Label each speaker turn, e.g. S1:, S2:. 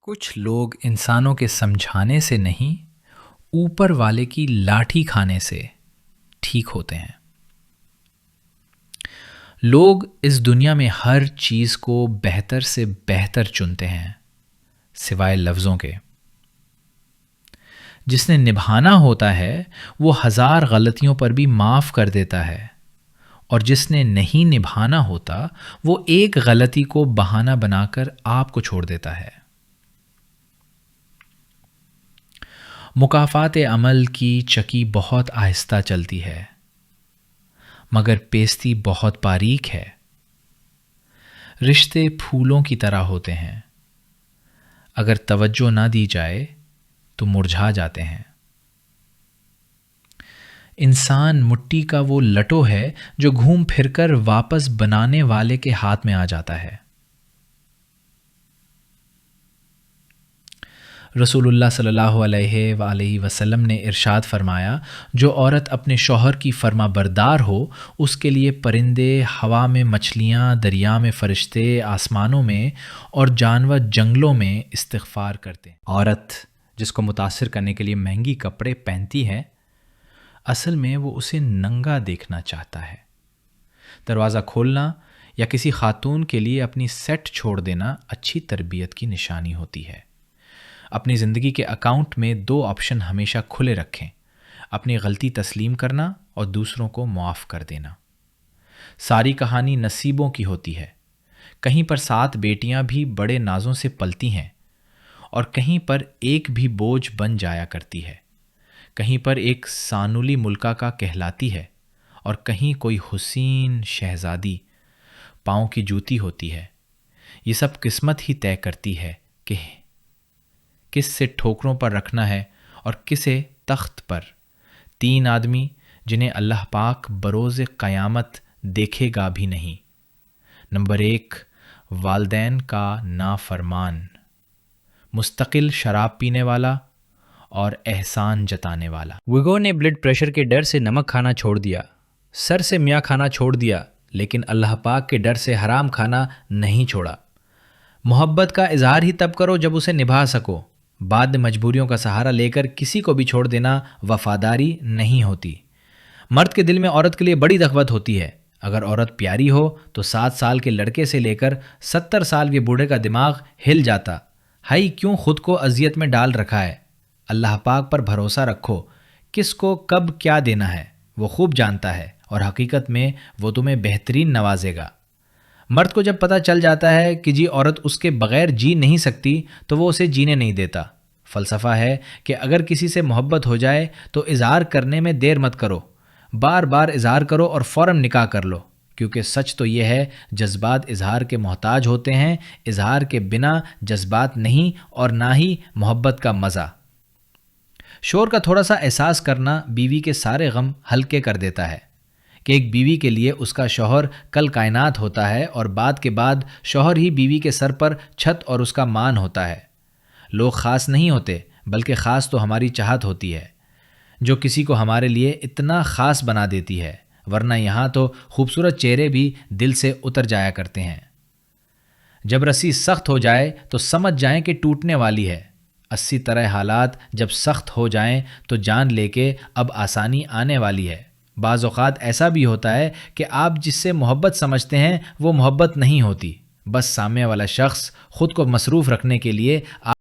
S1: کچھ لوگ انسانوں کے سمجھانے سے نہیں، اوپر والے کی لاٹھی کھانے سے ٹھیک ہوتے ہیں۔ لوگ اس دنیا میں ہر چیز کو بہتر سے بہتر چنتے ہیں سوائے لفظوں کے۔ جس نے نبھانا ہوتا ہے وہ ہزار غلطیوں پر بھی معاف کر دیتا ہے، اور جس نے نہیں نبھانا ہوتا وہ ایک غلطی کو بہانہ بنا کر آپ کو چھوڑ دیتا ہے۔ مکافات عمل کی چکی بہت آہستہ چلتی ہے، مگر پیستی بہت باریک ہے۔ رشتے پھولوں کی طرح ہوتے ہیں، اگر توجہ نہ دی جائے تو مرجھا جاتے ہیں۔ انسان مٹی کا وہ لٹو ہے جو گھوم پھر کر واپس بنانے والے کے ہاتھ میں آ جاتا ہے۔ رسول اللہ صلی اللہ علیہ وآلہ وسلم نے ارشاد فرمایا، جو عورت اپنے شوہر کی فرما بردار ہو، اس کے لیے پرندے ہوا میں، مچھلیاں دریا میں، فرشتے آسمانوں میں اور جانور جنگلوں میں استغفار کرتے ہیں۔ عورت جس کو متاثر کرنے کے لیے مہنگی کپڑے پہنتی ہے، اصل میں وہ اسے ننگا دیکھنا چاہتا ہے۔ دروازہ کھولنا یا کسی خاتون کے لیے اپنی سیٹ چھوڑ دینا اچھی تربیت کی نشانی ہوتی ہے۔ اپنی زندگی کے اکاؤنٹ میں 2 آپشن ہمیشہ کھلے رکھیں: اپنی غلطی تسلیم کرنا اور دوسروں کو معاف کر دینا۔ ساری کہانی نصیبوں کی ہوتی ہے۔ کہیں پر 7 بیٹیاں بھی بڑے نازوں سے پلتی ہیں، اور کہیں پر ایک بھی بوجھ بن جایا کرتی ہے۔ کہیں پر ایک سانولی ملکہ کا کہلاتی ہے، اور کہیں کوئی حسین شہزادی پاؤں کی جوتی ہوتی ہے۔ یہ سب قسمت ہی طے کرتی ہے کہ کس سے ٹھوکروں پر رکھنا ہے اور کسے تخت پر۔ 3 آدمی جنہیں اللہ پاک بروز قیامت دیکھے گا بھی نہیں۔ نمبر 1، والدین کا نافرمان، مستقل شراب پینے والا اور احسان جتانے والا۔
S2: ویگو نے بلڈ پریشر کے ڈر سے نمک کھانا چھوڑ دیا، سر سے میاں کھانا چھوڑ دیا، لیکن اللہ پاک کے ڈر سے حرام کھانا نہیں چھوڑا۔ محبت کا اظہار ہی تب کرو جب اسے نبھا سکو، بعد میں مجبوریوں کا سہارا لے کر کسی کو بھی چھوڑ دینا وفاداری نہیں ہوتی۔ مرد کے دل میں عورت کے لیے بڑی رغبت ہوتی ہے۔ اگر عورت پیاری ہو تو 7 سال کے لڑکے سے لے کر 70 سال کے بوڑھے کا دماغ ہل جاتا۔ ہائی کیوں خود کو اذیت میں ڈال رکھا ہے؟ اللہ پاک پر بھروسہ رکھو، کس کو کب کیا دینا ہے وہ خوب جانتا ہے، اور حقیقت میں وہ تمہیں بہترین نوازے گا۔ مرد کو جب پتہ چل جاتا ہے کہ عورت اس کے بغیر جی نہیں سکتی تو وہ اسے جینے نہیں دیتا۔ فلسفہ ہے کہ اگر کسی سے محبت ہو جائے تو اظہار کرنے میں دیر مت کرو، بار بار اظہار کرو اور فوراً نکاح کر لو، کیونکہ سچ تو یہ ہے جذبات اظہار کے محتاج ہوتے ہیں، اظہار کے بنا جذبات نہیں، اور نہ ہی محبت کا مزہ۔ شوہر کا تھوڑا سا احساس کرنا بیوی کے سارے غم ہلکے کر دیتا ہے، کہ ایک بیوی کے لیے اس کا شوہر کل کائنات ہوتا ہے، اور بعد کے بعد شوہر ہی بیوی کے سر پر چھت اور اس کا مان ہوتا ہے۔ لوگ خاص نہیں ہوتے، بلکہ خاص تو ہماری چاہت ہوتی ہے جو کسی کو ہمارے لیے اتنا خاص بنا دیتی ہے، ورنہ یہاں تو خوبصورت چہرے بھی دل سے اتر جایا کرتے ہیں۔ جب رسی سخت ہو جائے تو سمجھ جائیں کہ ٹوٹنے والی ہے۔ 80 طرح حالات جب سخت ہو جائیں تو جان لے کے اب آسانی آنے والی ہے۔ بعض اوقات ایسا بھی ہوتا ہے کہ آپ جس سے محبت سمجھتے ہیں وہ محبت نہیں ہوتی، بس سامنے والا شخص خود کو مصروف رکھنے کے لیے